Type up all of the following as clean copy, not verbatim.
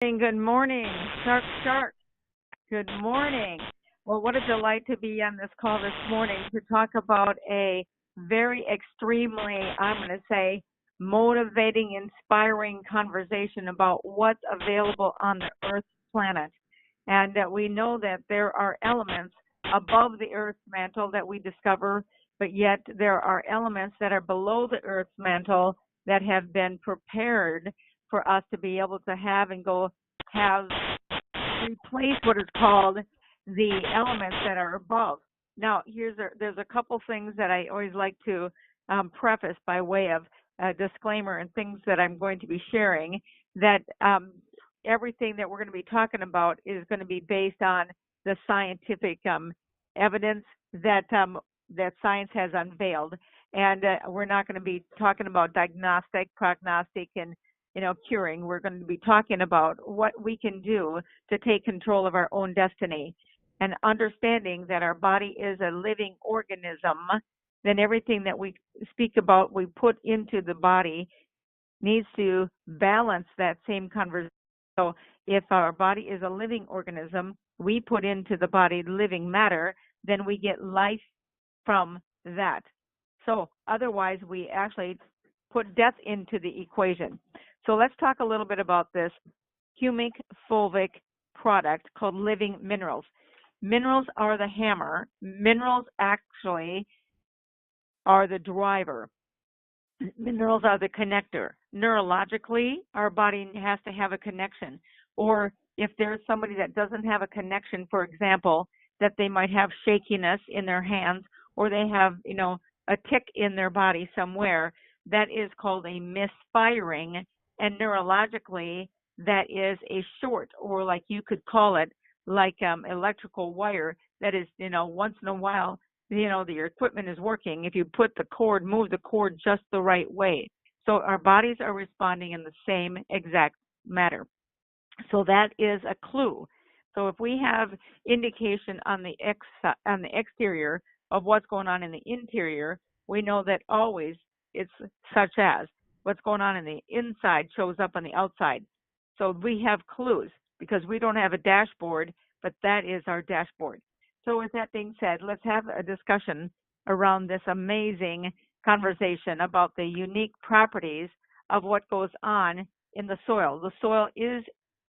Good morning, Shark Shark. Good morning. Well, what a delight to be on this call this morning to talk about a very extremely, I'm going to say, motivating, inspiring conversation about what's available on the Earth planet. And we know that there are elements above the Earth's mantle that we discover, but yet there are elements that are below the Earth's mantle that have been prepared for us to be able to have and go have replace what is called the elements that are above. Now, there's a couple things that I always like to preface by way of a disclaimer and things that I'm going to be sharing. That everything that we're going to be talking about is going to be based on the scientific evidence that science has unveiled, and we're not going to be talking about diagnostic, prognostic, and curing. We're going to be talking about what we can do to take control of our own destiny and understanding that our body is a living organism. Then everything that we speak about, we put into the body needs to balance that same conversation. So if our body is a living organism, we put into the body living matter, then we get life from that. So otherwise, we actually put death into the equation. So let's talk a little bit about this humic fulvic product called living minerals. Minerals are the hammer. Minerals actually are the driver. Minerals are the connector. Neurologically, our body has to have a connection. Or if there's somebody that doesn't have a connection, for example, that they might have shakiness in their hands, or they have, a tick in their body somewhere, that is called a misfiring. And neurologically, that is a short, or like you could call it, like electrical wire that is, once in a while, your equipment is working. If you move the cord just the right way. So our bodies are responding in the same exact matter. So that is a clue. So if we have indication on the exterior of what's going on in the interior, we know that always it's such as what's going on in the inside shows up on the outside. So we have clues because we don't have a dashboard, but that is our dashboard. So with that being said, let's have a discussion around this amazing conversation about the unique properties of what goes on in the soil. The soil is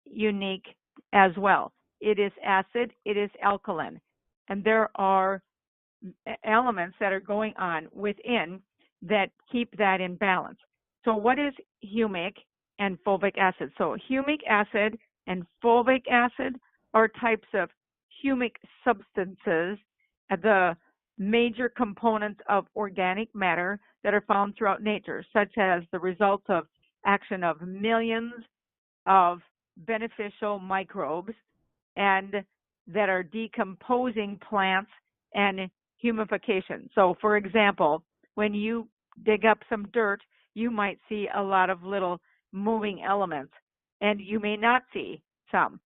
unique as well. It is acid, it is alkaline, and there are elements that are going on within that keep that in balance. So what is humic and fulvic acid? So humic acid and fulvic acid are types of humic substances, the major components of organic matter that are found throughout nature, such as the result of action of millions of beneficial microbes and that are decomposing plants and humification. So, for example, when you dig up some dirt, you might see a lot of little moving elements, and you may not see some.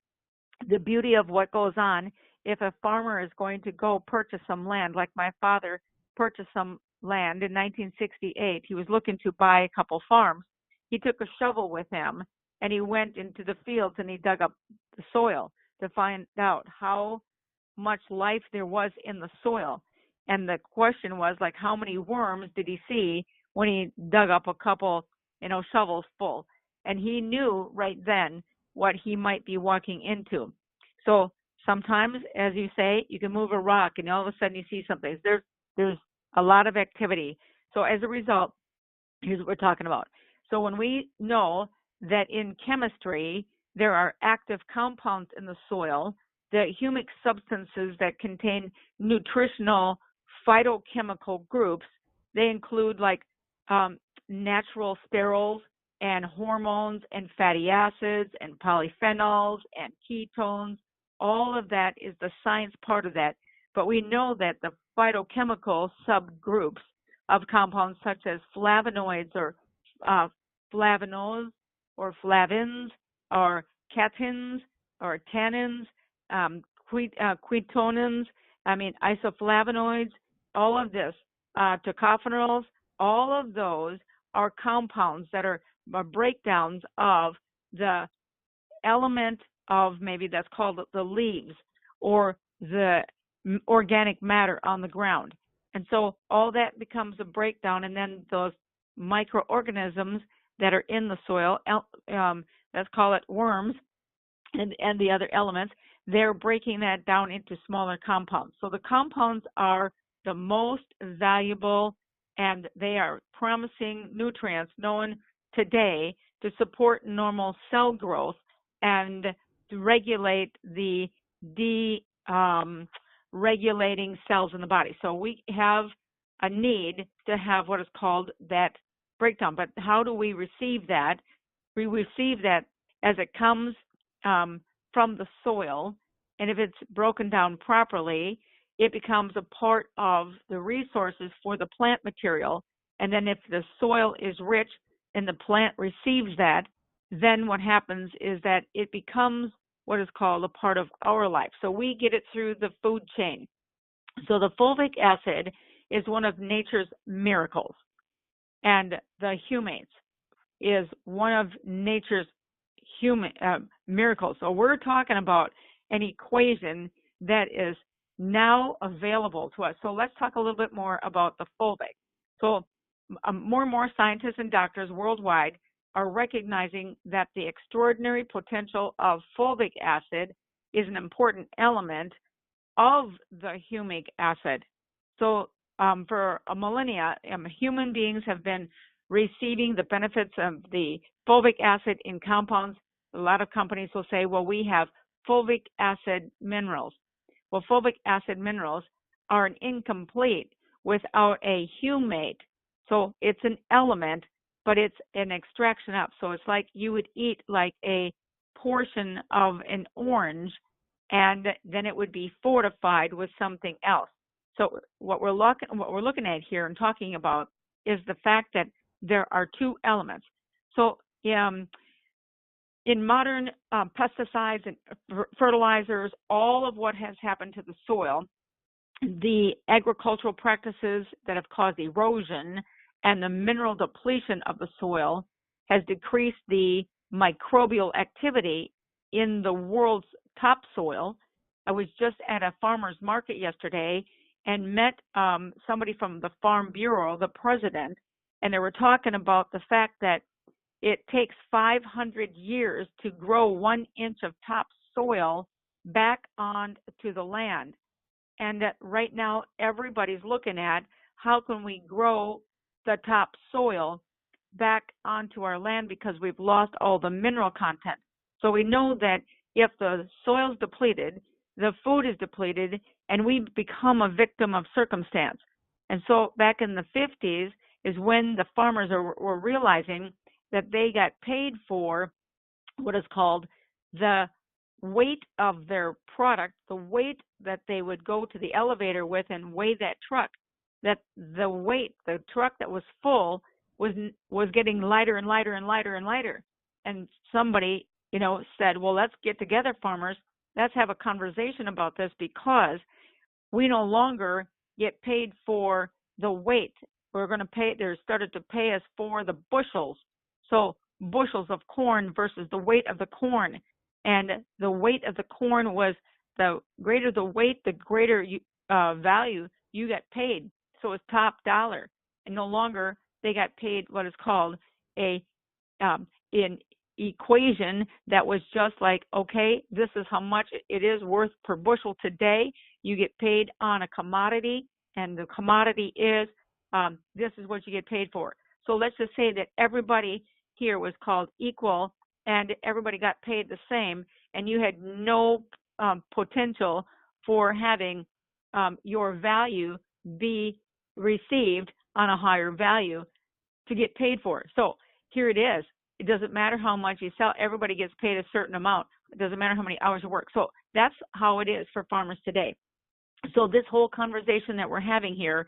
The beauty of what goes on, if a farmer is going to go purchase some land, like my father purchased some land in 1968, he was looking to buy a couple farms. He took a shovel with him, and he went into the fields and he dug up the soil to find out how much life there was in the soil. And the question was, like, how many worms did he see when he dug up a couple, shovels full? And he knew right then what he might be walking into. So sometimes, as you say, you can move a rock and all of a sudden you see something. There's a lot of activity. So as a result, here's what we're talking about. So when we know that in chemistry there are active compounds in the soil, the humic substances that contain nutritional phytochemical groups, they include like natural sterols and hormones and fatty acids and polyphenols and ketones. All of that is the science part of that. But we know that the phytochemical subgroups of compounds such as flavonoids or flavanols or flavins or catechins or tannins, quintonins, isoflavonoids, all of this, tocopherols, all of those are compounds that are breakdowns of the element of maybe that's called the leaves or the organic matter on the ground. And so all that becomes a breakdown, and then those microorganisms that are in the soil, let's call it worms, and the other elements, they're breaking that down into smaller compounds. So the compounds are the most valuable, and they are promising nutrients known today to support normal cell growth and to regulate the regulating cells in the body. So we have a need to have what is called that breakdown. But how do we receive that? We receive that as it comes from the soil, and if it's broken down properly, it becomes a part of the resources for the plant material. And then if the soil is rich and the plant receives that, then what happens is that it becomes what is called a part of our life. So we get it through the food chain. So the fulvic acid is one of nature's miracles, and the humates is one of nature's miracles. So we're talking about an equation that is now available to us. So let's talk a little bit more about the fulvic. So more and more scientists and doctors worldwide are recognizing that the extraordinary potential of fulvic acid is an important element of the humic acid. So for a millennia, human beings have been receiving the benefits of the fulvic acid in compounds. A lot of companies will say, well, we have fulvic acid minerals. Well, fulvic acid minerals are incomplete without a humate. So it's an element, but it's an extraction up. So it's like you would eat like a portion of an orange, and then it would be fortified with something else. So what we're looking at here and talking about is the fact that there are two elements. So in modern pesticides and fertilizers, all of what has happened to the soil, the agricultural practices that have caused erosion and the mineral depletion of the soil has decreased the microbial activity in the world's topsoil. I was just at a farmer's market yesterday and met somebody from the Farm Bureau, the president, and they were talking about the fact that it takes 500 years to grow 1 inch of topsoil back onto the land. And that right now everybody's looking at how can we grow the topsoil back onto our land because we've lost all the mineral content. So we know that if the soil's depleted, the food is depleted, and we become a victim of circumstance. And so back in the 50s is when the farmers were realizing that they got paid for what is called the weight of their product, the weight that they would go to the elevator with and weigh that truck, that the weight, the truck that was full was getting lighter and lighter and lighter and lighter. And somebody, said, well, let's get together, farmers. Let's have a conversation about this because we no longer get paid for the weight. We're going to pay, they started to pay us for the bushels. So bushels of corn versus the weight of the corn. And the weight of the corn was the greater the weight, the greater value you got paid. So it's top dollar. And no longer they got paid what is called an equation that was just like, okay, this is how much it is worth per bushel today. You get paid on a commodity, and the commodity is this is what you get paid for. So let's just say that everybody here was called equal and everybody got paid the same, and you had no potential for having your value be received on a higher value to get paid for. So here it is. It doesn't matter how much you sell. Everybody gets paid a certain amount. It doesn't matter how many hours you work. So that's how it is for farmers today. So this whole conversation that we're having here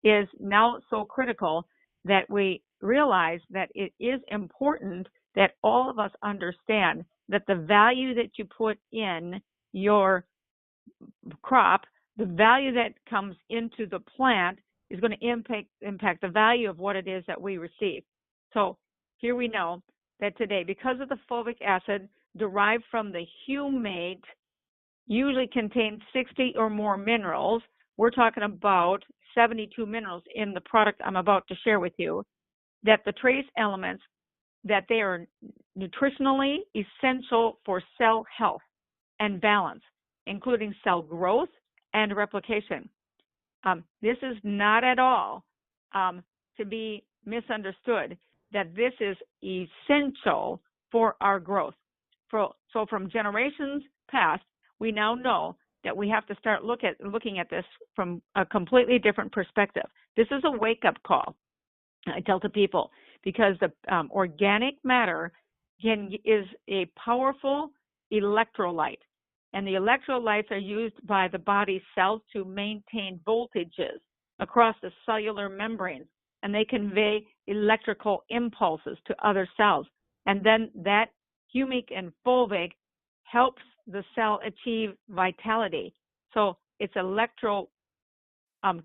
is now so critical that we realize that it is important that all of us understand that the value that you put in your crop, the value that comes into the plant is going to impact the value of what it is that we receive. So here we know that today, because of the fulvic acid, derived from the humate usually contains 60 or more minerals. We're talking about 72 minerals in the product I'm about to share with you, that the trace elements, that they are nutritionally essential for cell health and balance, including cell growth and replication. This is not at all to be misunderstood, that this is essential for our growth. So from generations past, we now know that we have to start looking at this from a completely different perspective. This is a wake-up call, I tell to people, because the organic matter is a powerful electrolyte. And the electrolytes are used by the body's cells to maintain voltages across the cellular membranes, and they convey electrical impulses to other cells. And then that humic and fulvic helps the cell achieve vitality. So it's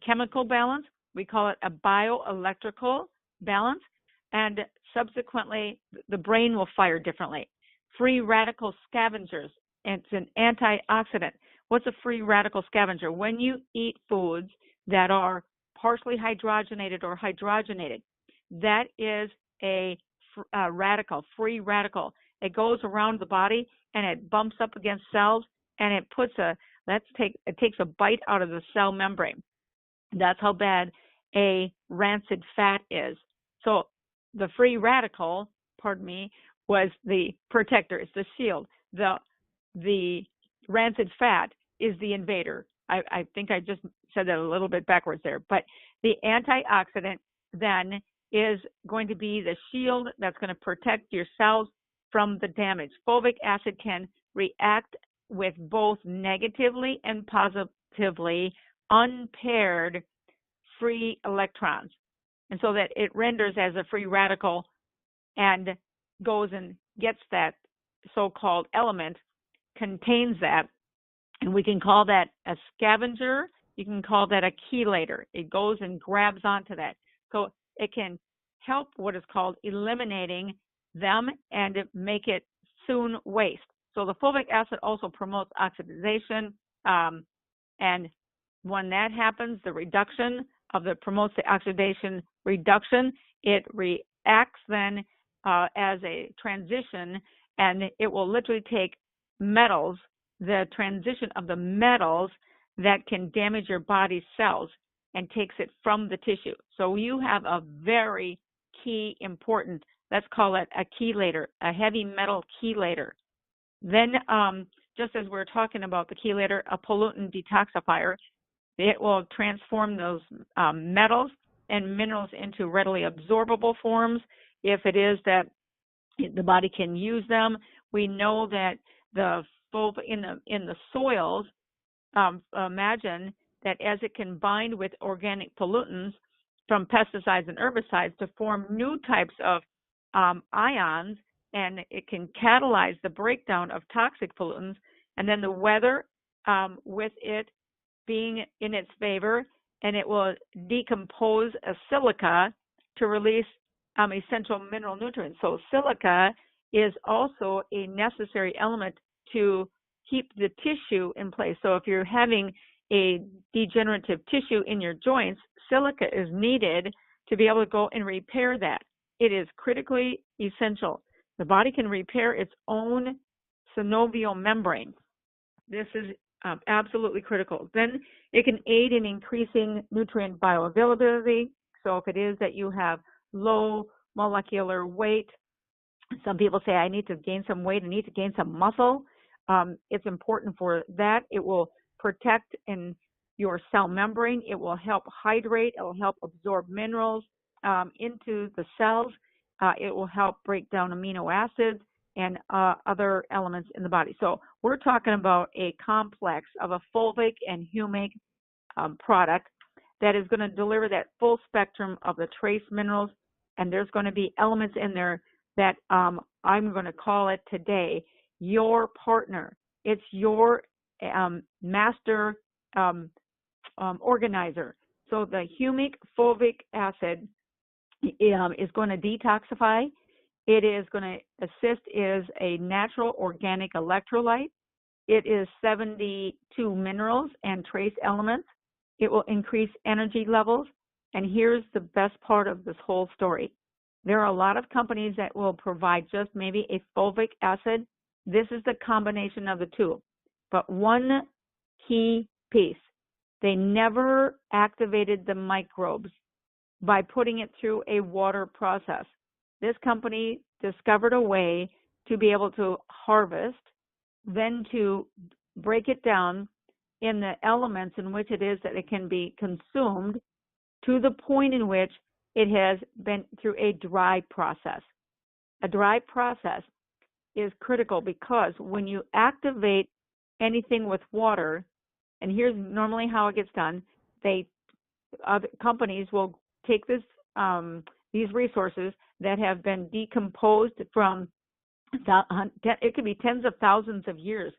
chemical balance. We call it a bioelectrical balance, and subsequently the brain will fire differently. Free radical scavengers. It's an antioxidant. What's a free radical scavenger? When you eat foods that are partially hydrogenated or hydrogenated, that is a radical, free radical. It goes around the body and it bumps up against cells, and it takes a bite out of the cell membrane. That's how bad a rancid fat is. So the free radical, was the protector. It's the shield. The rancid fat is the invader. I think I just said that a little bit backwards there. But the antioxidant then is going to be the shield that's going to protect your cells from the damage. Fulvic acid can react with both negatively and positively unpaired free electrons. And so that it renders as a free radical and goes and gets that so-called element, contains that, and we can call that a scavenger. You can call that a chelator. It goes and grabs onto that. So it can help what is called eliminating them and make it soon waste. So the fulvic acid also promotes oxidation, and when that happens, the reduction promotes the oxidation reduction. It reacts then as a transition, and it will literally take metals, the transition of the metals that can damage your body's cells, and takes it from the tissue. So you have a very key important, let's call it a chelator, a heavy metal chelator. Then just as we're talking about the chelator, a pollutant detoxifier, it will transform those metals and minerals into readily absorbable forms if it is that the body can use them. We know that the in the soils, imagine that as it can bind with organic pollutants from pesticides and herbicides to form new types of ions, and it can catalyze the breakdown of toxic pollutants, and then the weather with it being in its favor, and it will decompose a silica to release essential mineral nutrients. So silica is also a necessary element to keep the tissue in place. So if you're having a degenerative tissue in your joints, silica is needed to be able to go and repair that. It is critically essential. The body can repair its own synovial membrane. This is absolutely critical. Then it can aid in increasing nutrient bioavailability. So if it is that you have low molecular weight, some people say, I need to gain some weight, I need to gain some muscle. It's important for that. It will protect in your cell membrane. It will help hydrate. It will help absorb minerals into the cells. It will help break down amino acids and other elements in the body. So we're talking about a complex of a fulvic and humic product that is going to deliver that full spectrum of the trace minerals, and there's going to be elements in there that I'm going to call it today your partner. It's your master organizer. So the humic fulvic acid is going to detoxify. It is going to assist is a natural organic electrolyte. It is 72 minerals and trace elements. It will increase energy levels. And here's the best part of this whole story. There are a lot of companies that will provide just maybe a fulvic acid. This is the combination of the two. But one key piece, they never activated the microbes by putting it through a water process. This company discovered a way to be able to harvest, then to break it down in the elements in which it is that it can be consumed to the point in which it has been through a dry process. A dry process is critical because when you activate anything with water, and here's normally how it gets done, other companies will take these resources that have been decomposed from, it could be tens of thousands of years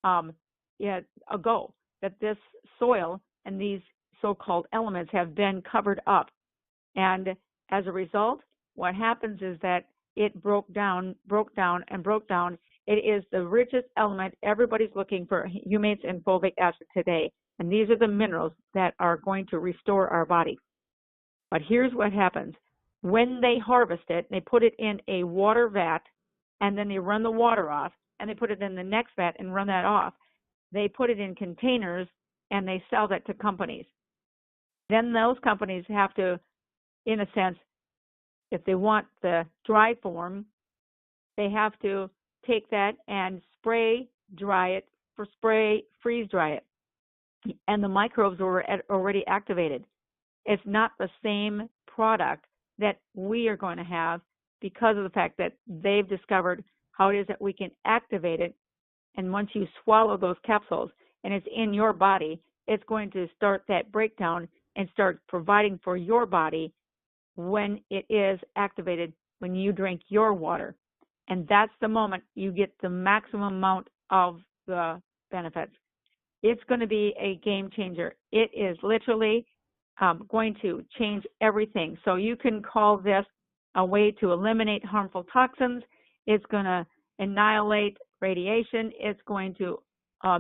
ago, that this soil and these so-called elements have been covered up. And as a result, what happens is that it broke down. It is the richest element. Everybody's looking for humates and fulvic acid today. And these are the minerals that are going to restore our body. But here's what happens. When they harvest it, they put it in a water vat, and then they run the water off, and they put it in the next vat and run that off. They put it in containers, and they sell that to companies. Then those companies have to, in a sense, if they want the dry form, they have to take that and freeze dry it. And the microbes were already activated. It's not the same product that we are going to have because of the fact that they've discovered how it is that we can activate it. And once you swallow those capsules and it's in your body, it's going to start that breakdown and start providing for your body when it is activated, when you drink your water. And that's the moment you get the maximum amount of the benefits. It's going to be a game changer. It is literally going to change everything. So you can call this a way to eliminate harmful toxins. It's going to annihilate radiation. It's going to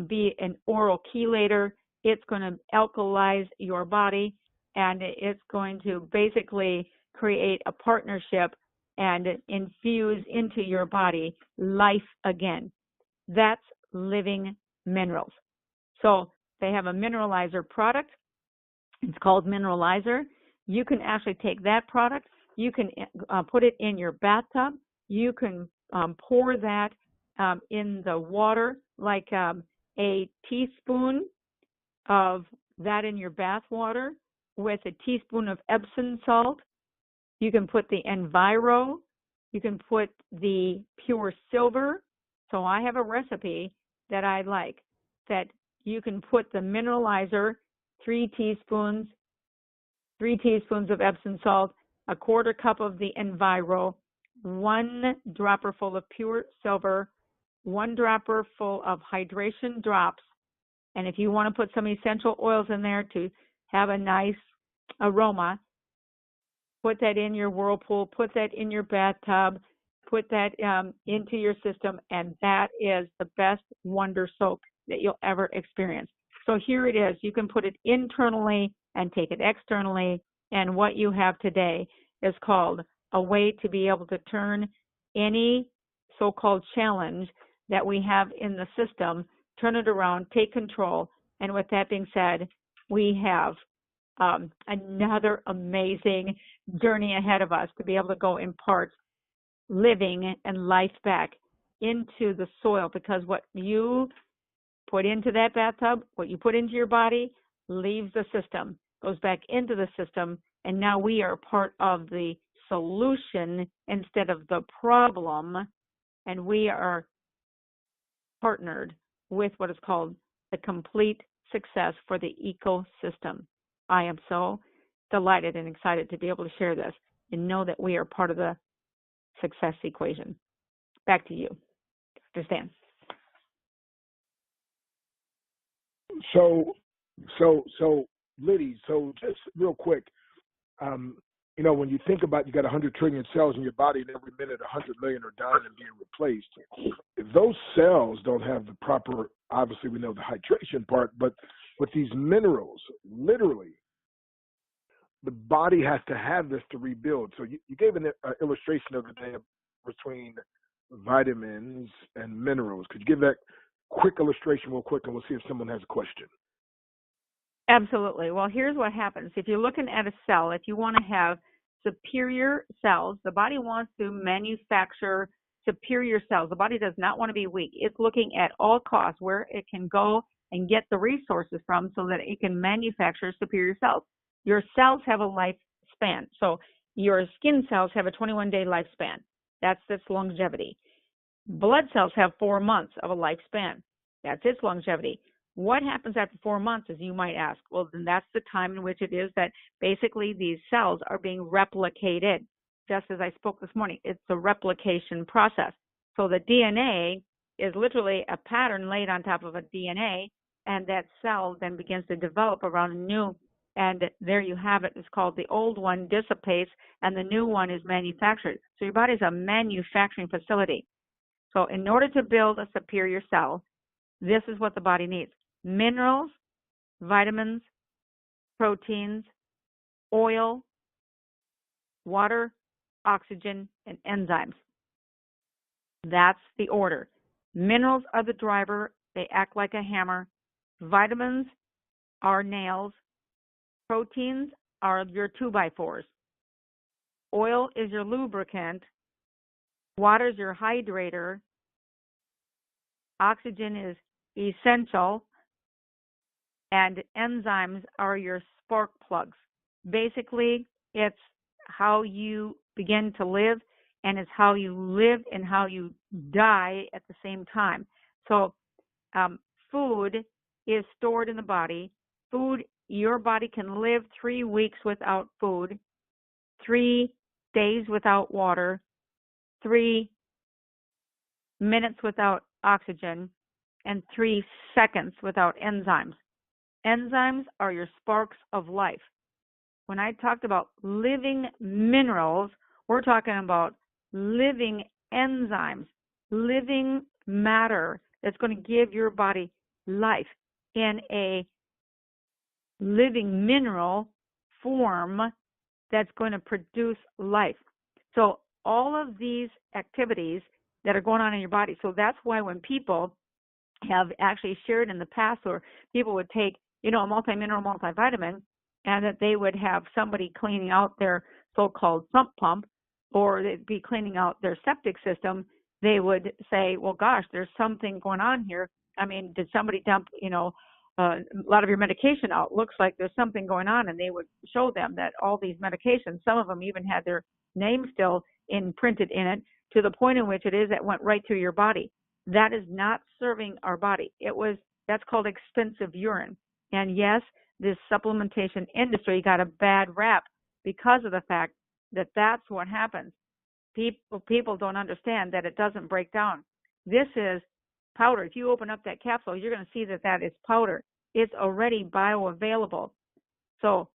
be an oral chelator. It's going to alkalize your body, and it's going to basically create a partnership and infuse into your body life again. That's living minerals. So they have a mineralizer product. It's called Mineralizer. You can actually take that product. You can put it in your bathtub. You can pour that in the water, like a teaspoon of that in your bath water with a teaspoon of Epsom salt. You can put the Enviro. You can put the pure silver. So I have a recipe that I like that you can put the Mineralizer, 3 teaspoons of Epsom salt, a quarter cup of the Enviro, 1 dropper full of pure silver, 1 dropper full of hydration drops. And if you want to put some essential oils in there to have a nice aroma, put that in your whirlpool, put that in your bathtub, put that into your system, and that is the best wonder soap that you'll ever experience. So here it is. You can put it internally and take it externally, and what you have today is called a way to be able to turn any so-called challenge that we have in the system, turn it around, take control. And with that being said, we have another amazing journey ahead of us to be able to go impart living and life back into the soil, because what you put into that bathtub, what you put into your body, leaves the system, goes back into the system, and now we are part of the solution instead of the problem, and we are partnered with what is called the complete success for the ecosystem. I am so delighted and excited to be able to share this and know that we are part of the success equation. Back to you, Dr. Stan. So, Lidy, so just real quick, when you think about you got 100 trillion cells in your body, and every minute 100 million are dying and being replaced. If those cells don't have the proper, obviously we know the hydration part, but with these minerals, literally, the body has to have this to rebuild. So you gave an illustration the other day between vitamins and minerals. Could you give that quick illustration real quick, and we'll see if someone has a question. Absolutely. Well, here's what happens. If you're looking at a cell, if you want to have superior cells, the body wants to manufacture superior cells. The body does not want to be weak. It's looking at all costs where it can go and get the resources from so that it can manufacture superior cells. Your cells have a lifespan. So your skin cells have a 21-day lifespan. That's its longevity. Blood cells have 4 months of a lifespan. That's its longevity. What happens after 4 months, as you might ask? Well, then that's the time in which it is that basically these cells are being replicated. Just as I spoke this morning, it's a replication process. So the DNA is literally a pattern laid on top of a DNA, and that cell then begins to develop around a new, and there you have it. It's called the old one dissipates, and the new one is manufactured. So your body is a manufacturing facility. So in order to build a superior cell, this is what the body needs: minerals, vitamins, proteins, oil, water, oxygen, and enzymes. That's the order. Minerals are the driver. They act like a hammer. Vitamins are nails. Proteins are your 2x4s. Oil is your lubricant. Water is your hydrator. Oxygen is essential. And enzymes are your spark plugs. Basically, it's how you begin to live, and it's how you live and how you die at the same time. So food is stored in the body. Food, your body can live 3 weeks without food, 3 days without water, 3 minutes without oxygen, and 3 seconds without enzymes. Enzymes are your sparks of life. When I talked about living minerals, we're talking about living enzymes, living matter that's going to give your body life in a living mineral form that's going to produce life. So all of these activities that are going on in your body. So that's why when people have actually shared in the past, or people would take, a multi-mineral, multivitamin, and that they would have somebody cleaning out their so-called sump pump, or they'd be cleaning out their septic system, they would say, well, gosh, there's something going on here. I mean, did somebody dump, a lot of your medication out? Looks like there's something going on. And they would show them that all these medications, some of them even had their name still imprinted in it, to the point in which it is that went right through your body. That is not serving our body. That's called expensive urine. And yes, this supplementation industry got a bad rap because of the fact that that's what happens. People don't understand that it doesn't break down. This is powder. If you open up that capsule, you're going to see that is powder. It's already bioavailable. So,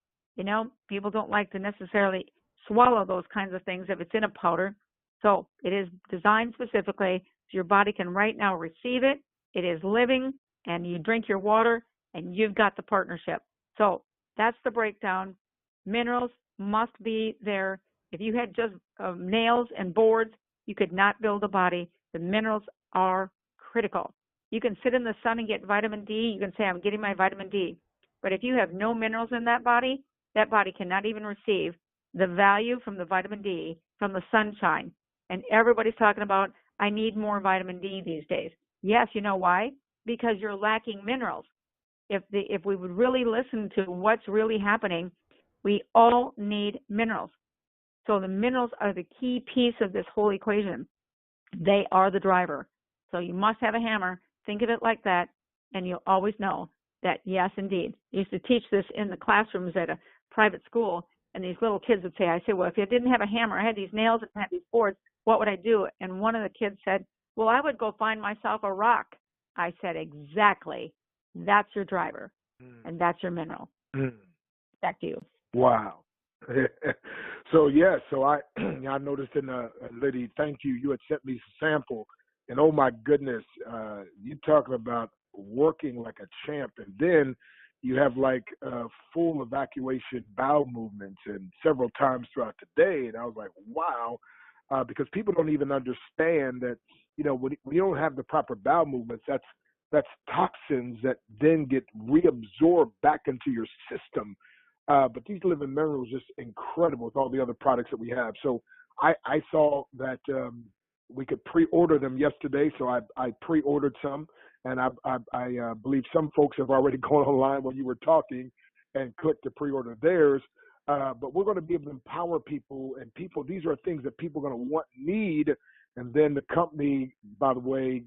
people don't like to necessarily swallow those kinds of things if it's in a powder. So it is designed specifically so your body can right now receive it. It is living, and you drink your water, and you've got the partnership. So that's the breakdown. Minerals must be there. If you had just nails and boards, you could not build a body. The minerals are critical. You can sit in the sun and get vitamin D. You can say, I'm getting my vitamin D. But if you have no minerals in that body cannot even receive the value from the vitamin D from the sunshine. And everybody's talking about, I need more vitamin D these days. Yes, you know why? Because you're lacking minerals. If we would really listen to what's really happening, we all need minerals. So the minerals are the key piece of this whole equation. They are the driver. So you must have a hammer. Think of it like that, and you'll always know that, yes, indeed. I used to teach this in the classrooms at a private school, and these little kids would say, well, if you didn't have a hammer, I had these nails and I had these boards, what would I do? And one of the kids said, well, I would go find myself a rock. I said, exactly. That's your driver, and that's your mineral. Back to you. Wow. So I noticed in Lidy, thank you. You had sent me a sample, and oh my goodness, you talking about working like a champ, and then you have like full evacuation bowel movements, and several times throughout the day, and I was like, wow, because people don't even understand that when you don't have the proper bowel movements, that's toxins that then get reabsorbed back into your system. But these living minerals just incredible with all the other products that we have. So I saw that we could pre-order them yesterday, so I pre-ordered some, and I believe some folks have already gone online when you were talking and clicked to pre-order theirs. But we're going to be able to empower people, and people. These are things that people are going to want, need, and then the company, by the way,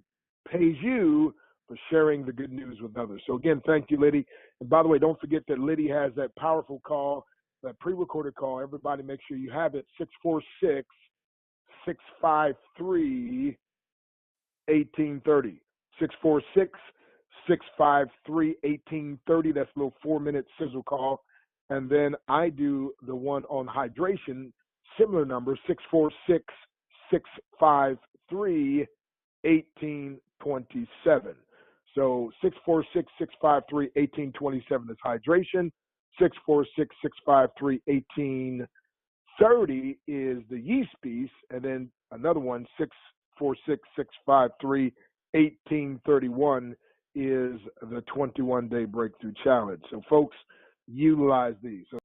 pays you for sharing the good news with others. So again, thank you, Lidy. And by the way, don't forget that Lidy has that powerful call, that pre-recorded call. Everybody make sure you have it, 646-653-1830. 646-653-1830. That's a little 4-minute sizzle call. And then I do the one on hydration, similar number, 646-653-1827. So 646-653-1827 is hydration. 646-653-1830 is the yeast piece, and then another one, 646-653-1831 is the 21-day breakthrough challenge. So folks, utilize these. So